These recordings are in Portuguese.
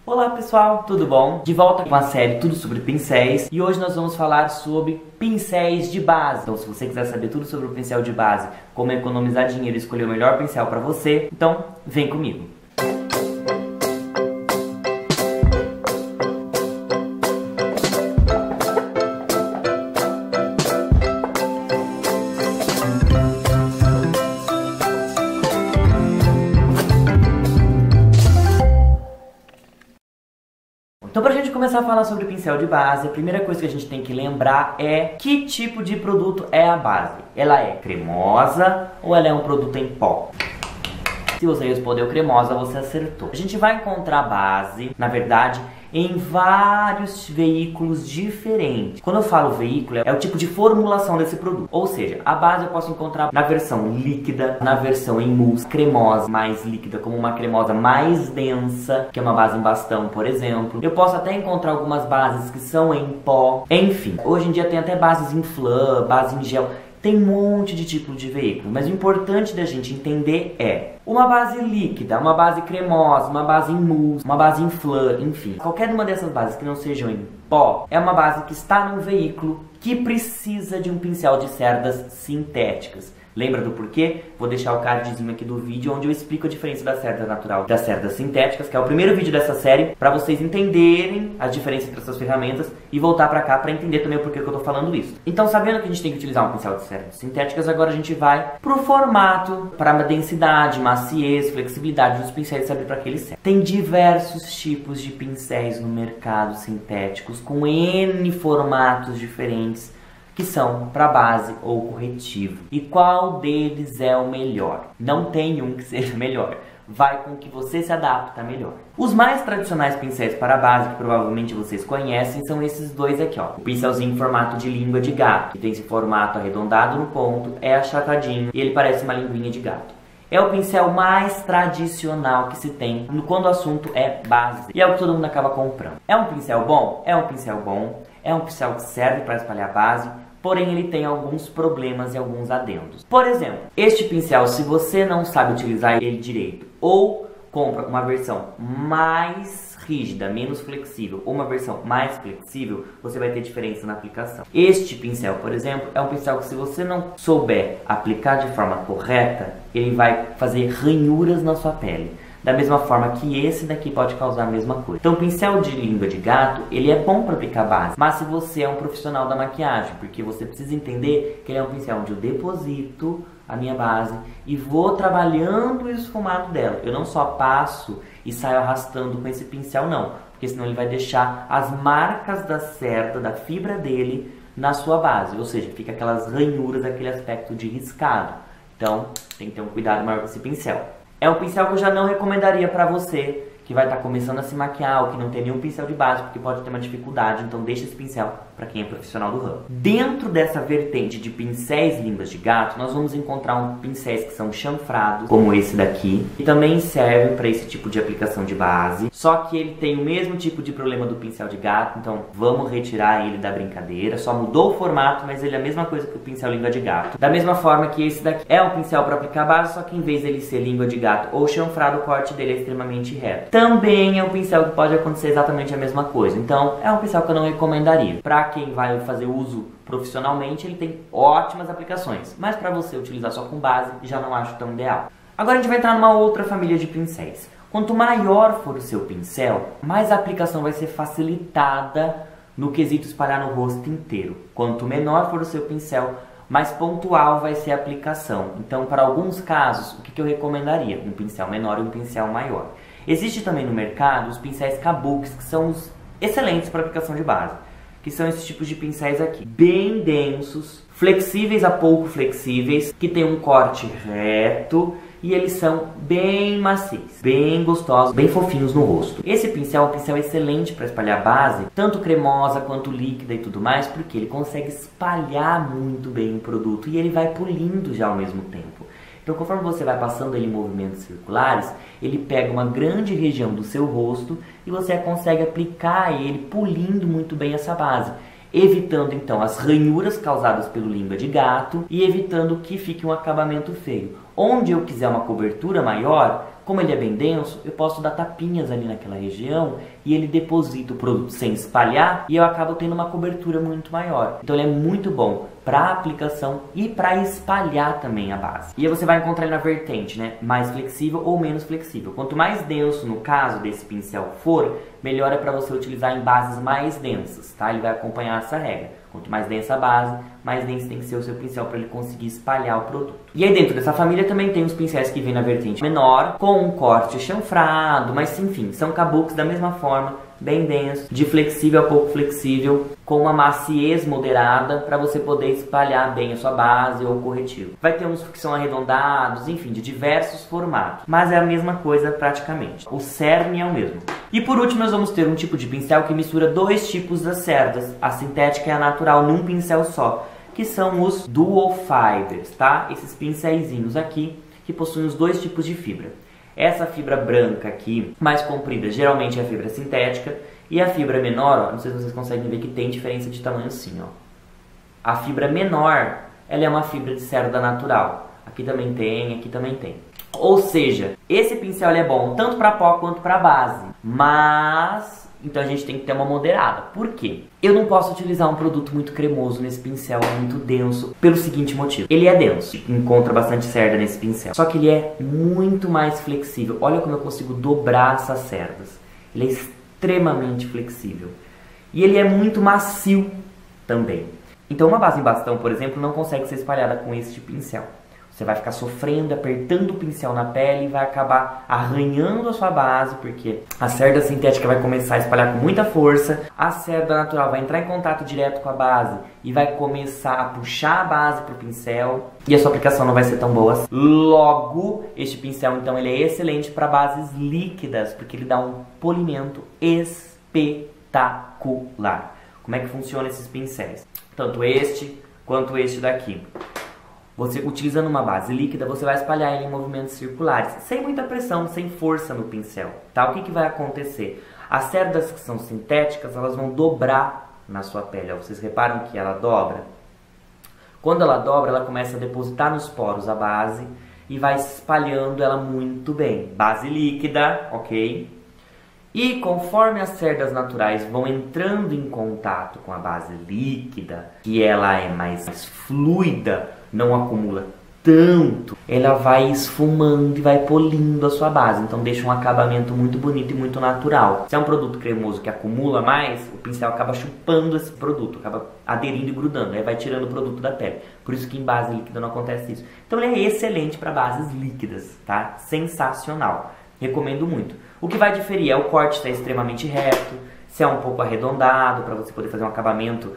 Olá pessoal, tudo bom? De volta com a série Tudo sobre Pincéis e hoje nós vamos falar sobre pincéis de base. Então se você quiser saber tudo sobre o pincel de base, como economizar dinheiro e escolher o melhor pincel para você, então vem comigo. Então, pra gente começar a falar sobre pincel de base, a primeira coisa que a gente tem que lembrar é que tipo de produto é a base. Ela é cremosa ou ela é um produto em pó? Se você respondeu cremosa, você acertou. A gente vai encontrar base, na verdade, em vários veículos diferentes. Quando eu falo veículo, é o tipo de formulação desse produto. Ou seja, a base eu posso encontrar na versão líquida, na versão em mousse, cremosa, mais líquida, como uma cremosa mais densa, que é uma base em bastão, por exemplo. Eu posso até encontrar algumas bases que são em pó. Enfim, hoje em dia tem até bases em flan, base em gel. Tem um monte de tipo de veículo, mas o importante da gente entender é uma base líquida, uma base cremosa, uma base em mousse, uma base em flan, enfim. Qualquer uma dessas bases que não sejam em pó é uma base que está num veículo que precisa de um pincel de cerdas sintéticas. Lembra do porquê? Vou deixar o cardzinho aqui do vídeo onde eu explico a diferença da cerda natural e das cerdas sintéticas, que é o primeiro vídeo dessa série, para vocês entenderem a diferença entre essas ferramentas e voltar para cá para entender também o porquê que eu tô falando isso. Então, sabendo que a gente tem que utilizar um pincel de cerdas sintéticas, agora a gente vai pro formato, para a densidade, maciez, flexibilidade dos pincéis, saber para que eles servem. Tem diversos tipos de pincéis no mercado sintéticos com N formatos diferentes, que são para base ou corretivo. E qual deles é o melhor? Não tem um que seja melhor. Vai com o que você se adapta melhor. Os mais tradicionais pincéis para base, que provavelmente vocês conhecem, são esses dois aqui, ó. O pincelzinho em formato de língua de gato, que tem esse formato arredondado no ponto, é achatadinho e ele parece uma linguinha de gato. É o pincel mais tradicional que se tem quando o assunto é base. E é o que todo mundo acaba comprando. É um pincel bom? É um pincel bom. É um pincel que serve para espalhar base. Porém, ele tem alguns problemas e alguns adendos. Por exemplo, este pincel, se você não sabe utilizar ele direito, ou compra uma versão mais rígida, menos flexível, ou uma versão mais flexível, você vai ter diferença na aplicação. Este pincel, por exemplo, é um pincel que se você não souber aplicar de forma correta, ele vai fazer ranhuras na sua pele. Da mesma forma que esse daqui pode causar a mesma coisa. Então o pincel de língua de gato, ele é bom para aplicar base. Mas se você é um profissional da maquiagem, porque você precisa entender que ele é um pincel onde eu deposito a minha base e vou trabalhando o esfumado dela. Eu não só passo e saio arrastando com esse pincel, não. Porque senão ele vai deixar as marcas da cerda, da fibra dele, na sua base. Ou seja, fica aquelas ranhuras, aquele aspecto de riscado. Então tem que ter um cuidado maior com esse pincel. É um pincel que eu já não recomendaria para você que vai estar começando a se maquiar ou que não tem nenhum pincel de base, porque pode ter uma dificuldade, então deixa esse pincel para quem é profissional do ramo. Dentro dessa vertente de pincéis línguas de gato, nós vamos encontrar pincéis que são chanfrados, como esse daqui, que também servem para esse tipo de aplicação de base, só que ele tem o mesmo tipo de problema do pincel de gato, então vamos retirar ele da brincadeira, só mudou o formato, mas ele é a mesma coisa que o pincel língua de gato. Da mesma forma que esse daqui é um pincel para aplicar base, só que em vez dele ser língua de gato ou chanfrado, o corte dele é extremamente reto. Também é um pincel que pode acontecer exatamente a mesma coisa. Então, é um pincel que eu não recomendaria. Para quem vai fazer uso profissionalmente, ele tem ótimas aplicações. Mas para você utilizar só com base, já não acho tão ideal. Agora a gente vai entrar numa outra família de pincéis. Quanto maior for o seu pincel, mais a aplicação vai ser facilitada no quesito espalhar no rosto inteiro. Quanto menor for o seu pincel, mais pontual vai ser a aplicação. Então, para alguns casos, o que eu recomendaria? Um pincel menor e um pincel maior. Existe também no mercado os pincéis kabuki, que são os excelentes para aplicação de base, que são esses tipos de pincéis aqui, bem densos, flexíveis a pouco flexíveis, que tem um corte reto e eles são bem macios, bem gostosos, bem fofinhos no rosto. Esse pincel é um pincel excelente para espalhar base, tanto cremosa quanto líquida e tudo mais, porque ele consegue espalhar muito bem o produto e ele vai polindo já ao mesmo tempo. Então, conforme você vai passando ele em movimentos circulares, ele pega uma grande região do seu rosto e você consegue aplicar ele polindo muito bem essa base, evitando então as ranhuras causadas pelo língua de gato e evitando que fique um acabamento feio. Onde eu quiser uma cobertura maior, Como ele é bem denso, eu posso dar tapinhas ali naquela região e ele deposita o produto sem espalhar e eu acabo tendo uma cobertura muito maior. Então ele é muito bom para aplicação e para espalhar também a base. E aí você vai encontrar ele na vertente, né? Mais flexível ou menos flexível. Quanto mais denso, no caso desse pincel for, melhor é para você utilizar em bases mais densas, tá? Ele vai acompanhar essa regra. Quanto mais densa a base, mais denso tem que ser o seu pincel para ele conseguir espalhar o produto. E aí dentro dessa família também tem os pincéis que vêm na vertente menor, com um corte chanfrado, mas enfim, são kabuks da mesma forma, bem denso, de flexível a pouco flexível, com uma maciez moderada para você poder espalhar bem a sua base ou o corretivo. Vai ter uns que são arredondados, enfim, de diversos formatos, mas é a mesma coisa praticamente. O cerne é o mesmo. E por último nós vamos ter um tipo de pincel que mistura dois tipos das cerdas, a sintética e a natural, num pincel só, que são os Dual Fibers, tá? Esses pincéizinhos aqui que possuem os dois tipos de fibra. Essa fibra branca aqui, mais comprida, geralmente é a fibra sintética, e a fibra menor, ó, não sei se vocês conseguem ver que tem diferença de tamanho assim, ó. A fibra menor, ela é uma fibra de cerda natural. Aqui também tem, aqui também tem. Ou seja, esse pincel ele é bom tanto para pó quanto para base, mas então a gente tem que ter uma moderada. Por quê? Eu não posso utilizar um produto muito cremoso nesse pincel, muito denso, pelo seguinte motivo. Ele é denso, encontra bastante cerda nesse pincel, só que ele é muito mais flexível. Olha como eu consigo dobrar essas cerdas. Ele é extremamente flexível. E ele é muito macio também. Então uma base em bastão, por exemplo, não consegue ser espalhada com este pincel. Você vai ficar sofrendo, apertando o pincel na pele e vai acabar arranhando a sua base, porque a cerda sintética vai começar a espalhar com muita força, a cerda natural vai entrar em contato direto com a base e vai começar a puxar a base para o pincel e a sua aplicação não vai ser tão boa assim. Logo, este pincel então ele é excelente para bases líquidas, porque ele dá um polimento espetacular. Como é que funciona esses pincéis? Tanto este quanto este daqui. Você, utilizando uma base líquida, você vai espalhar ele em movimentos circulares, sem muita pressão, sem força no pincel, tá? O que vai acontecer? As cerdas que são sintéticas, elas vão dobrar na sua pele, ó. Vocês reparam que ela dobra? Quando ela dobra, ela começa a depositar nos poros a base e vai espalhando ela muito bem. Base líquida, ok? E conforme as cerdas naturais vão entrando em contato com a base líquida, que ela é mais fluida, não acumula tanto, ela vai esfumando e vai polindo a sua base, então deixa um acabamento muito bonito e muito natural. Se é um produto cremoso que acumula mais, o pincel acaba chupando esse produto, acaba aderindo e grudando, aí vai tirando o produto da pele. Por isso que em base líquida não acontece isso. Então ele é excelente para bases líquidas, tá? Sensacional. Recomendo muito. O que vai diferir é o corte ser extremamente reto, se é um pouco arredondado, para você poder fazer um acabamento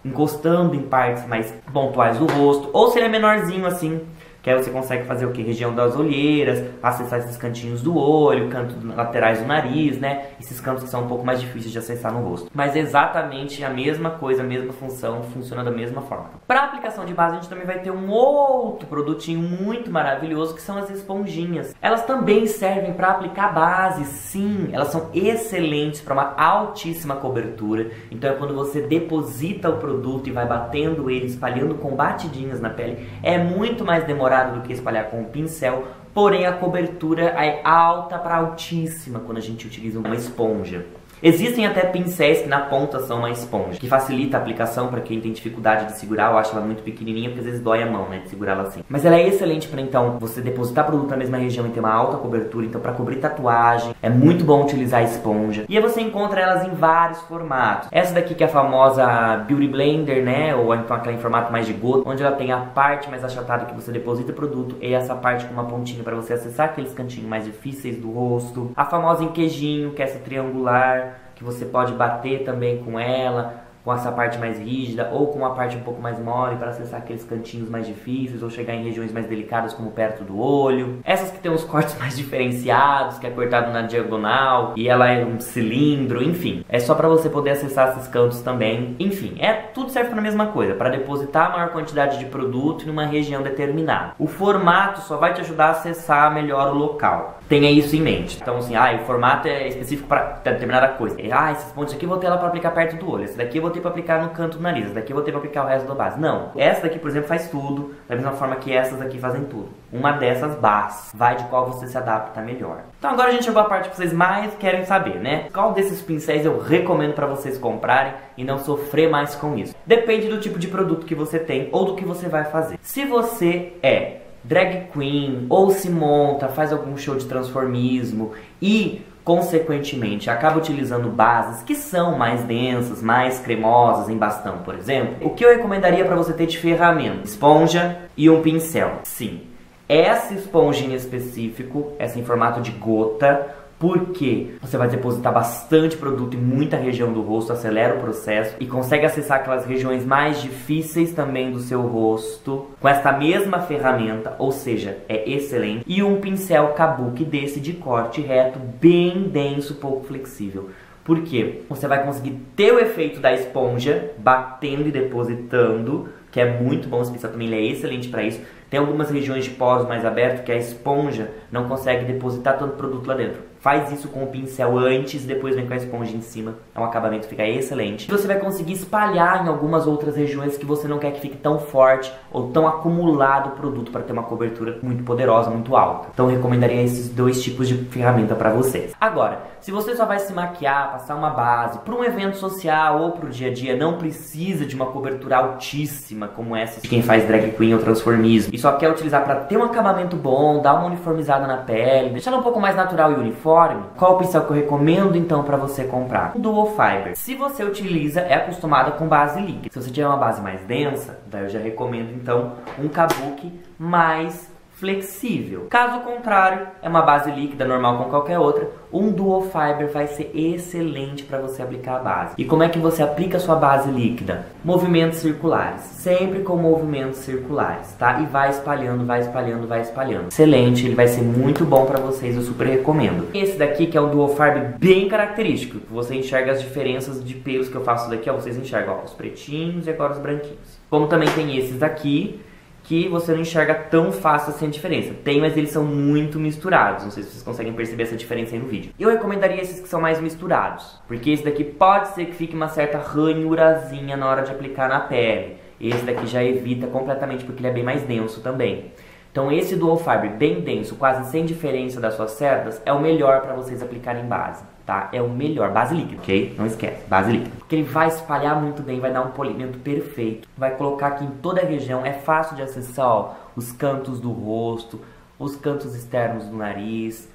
encostando em partes mais pontuais do rosto, ou se ele é menorzinho assim, que aí você consegue fazer o que? Região das olheiras, acessar esses cantinhos do olho, cantos laterais do nariz, né? Esses cantos que são um pouco mais difíceis de acessar no rosto. Mas é exatamente a mesma coisa, a mesma função, funciona da mesma forma. Para aplicação de base, a gente também vai ter um outro produtinho muito maravilhoso, que são as esponjinhas. Elas também servem para aplicar base, sim. Elas são excelentes para uma altíssima cobertura. Então é quando você deposita o produto e vai batendo ele, espalhando com batidinhas na pele. É muito mais demorado do que espalhar com o pincel, porém a cobertura é alta para altíssima quando a gente utiliza uma esponja. Existem até pincéis que na ponta são uma esponja, que facilita a aplicação para quem tem dificuldade de segurar. Eu acho ela muito pequenininha porque às vezes dói a mão, né, de segurar ela assim. Mas ela é excelente para então você depositar produto na mesma região e ter uma alta cobertura. Então para cobrir tatuagem é muito bom utilizar a esponja. E aí você encontra elas em vários formatos. Essa daqui que é a famosa Beauty Blender, né, ou então aquela em formato mais de gota, onde ela tem a parte mais achatada que você deposita o produto e essa parte com uma pontinha para você acessar aqueles cantinhos mais difíceis do rosto. A famosa em queijinho, que é essa triangular, que você pode bater também com ela, com essa parte mais rígida ou com uma parte um pouco mais mole para acessar aqueles cantinhos mais difíceis ou chegar em regiões mais delicadas como perto do olho. Essas que tem os cortes mais diferenciados, que é cortado na diagonal e ela é um cilindro, enfim. É só para você poder acessar esses cantos também. Enfim, tudo serve para a mesma coisa, para depositar a maior quantidade de produto em uma região determinada. O formato só vai te ajudar a acessar melhor o local. tenha isso em mente. Então assim, o formato é específico para determinada coisa. Esses pontos aqui eu vou ter ela para aplicar perto do olho, esse daqui eu vou ter para aplicar no canto do nariz, esse daqui eu vou ter para aplicar o resto da base. Não, essa daqui, por exemplo, faz tudo, da mesma forma que essas aqui fazem tudo. Uma dessas bases, vai de qual você se adapta melhor. Então agora a gente chegou à parte que vocês mais querem saber, né? Qual desses pincéis eu recomendo para vocês comprarem e não sofrer mais com isso? Depende do tipo de produto que você tem ou do que você vai fazer. Se você é drag queen ou se monta, faz algum show de transformismo e consequentemente acaba utilizando bases que são mais densas, mais cremosas em bastão, por exemplo, o que eu recomendaria para você ter de ferramenta? Esponja e um pincel. Sim, essa esponja em específico, essa em formato de gota, porque você vai depositar bastante produto em muita região do rosto, acelera o processo e consegue acessar aquelas regiões mais difíceis também do seu rosto com esta mesma ferramenta, ou seja, é excelente. E um pincel kabuki desse de corte reto, bem denso, pouco flexível. Por quê? Você vai conseguir ter o efeito da esponja batendo e depositando, que é muito bom. Esse pincel também ele é excelente para isso. Tem algumas regiões de poros mais abertos que a esponja não consegue depositar tanto produto lá dentro. Faz isso com o pincel antes, depois vem com a esponja em cima. É um acabamento que fica excelente. Você vai conseguir espalhar em algumas outras regiões que você não quer que fique tão forte ou tão acumulado o produto para ter uma cobertura muito poderosa, muito alta. Então eu recomendaria esses dois tipos de ferramenta para vocês. Agora, se você só vai se maquiar, passar uma base para um evento social ou para o dia a dia, não precisa de uma cobertura altíssima como essa de quem faz drag queen ou transformismo e só quer utilizar para ter um acabamento bom, dar uma uniformizada na pele, deixar ela um pouco mais natural e uniforme, qual o pincel que eu recomendo então para você comprar? O Duo Fiber. Se você utiliza, é acostumada com base líquida. Se você tiver uma base mais densa, daí eu já recomendo então um kabuki mais flexível. Caso contrário, é uma base líquida normal com qualquer outra, um Duo Fiber vai ser excelente para você aplicar a base. E como é que você aplica a sua base líquida? Movimentos circulares, sempre com movimentos circulares, tá? E vai espalhando, vai espalhando, vai espalhando. Excelente, ele vai ser muito bom para vocês, eu super recomendo. Esse daqui que é um Duo Fiber bem característico, que você enxerga as diferenças de pelos que eu faço daqui, ó, vocês enxergam, ó, os pretinhos e agora os branquinhos. Como também tem esses daqui, que você não enxerga tão fácil assim a diferença. Tem, mas eles são muito misturados. Não sei se vocês conseguem perceber essa diferença aí no vídeo. Eu recomendaria esses que são mais misturados, porque esse daqui pode ser que fique uma certa ranhurazinha na hora de aplicar na pele. Esse daqui já evita completamente, porque ele é bem mais denso também. Então esse Duo Fiber bem denso, quase sem diferença das suas cerdas, é o melhor para vocês aplicarem base, tá? É o melhor, base líquida, ok? Não esquece, base líquida. Porque ele vai espalhar muito bem, vai dar um polimento perfeito. Vai colocar aqui em toda a região, é fácil de acessar, ó, os cantos do rosto, os cantos externos do nariz.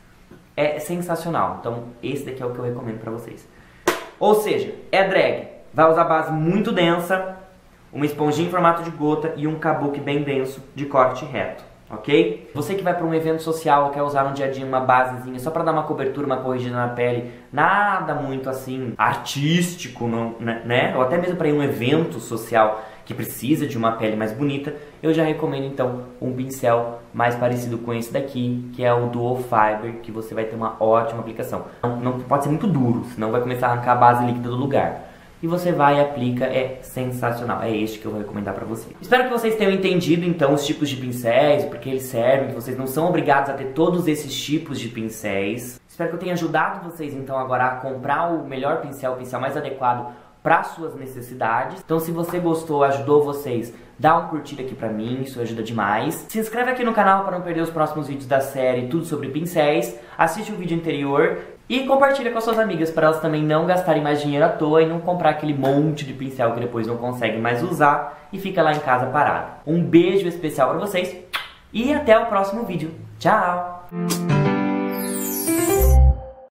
É sensacional, então esse daqui é o que eu recomendo para vocês. Ou seja, é drag, vai usar base muito densa, uma esponjinha em formato de gota e um kabuki bem denso de corte reto. Ok? Você que vai para um evento social ou quer usar no dia a dia uma basezinha só para dar uma cobertura, uma corrigida na pele, nada muito assim artístico, não, né? Ou até mesmo para ir um evento social que precisa de uma pele mais bonita, eu já recomendo então um pincel mais parecido com esse daqui, que é o Duo Fiber, que você vai ter uma ótima aplicação. Não pode ser muito duro, senão vai começar a arrancar a base líquida do lugar. E você vai e aplica, é sensacional. É este que eu vou recomendar pra vocês. Espero que vocês tenham entendido então os tipos de pincéis, porque eles servem, que vocês não são obrigados a ter todos esses tipos de pincéis. Espero que eu tenha ajudado vocês então agora a comprar o melhor pincel, o pincel mais adequado para suas necessidades. Então se você gostou, ajudou vocês, dá um curtir aqui pra mim, isso ajuda demais. Se inscreve aqui no canal para não perder os próximos vídeos da série Tudo Sobre Pincéis. Assiste o vídeo anterior e compartilha com as suas amigas para elas também não gastarem mais dinheiro à toa e não comprar aquele monte de pincel que depois não conseguem mais usar e fica lá em casa parado. Um beijo especial para vocês e até o próximo vídeo. Tchau!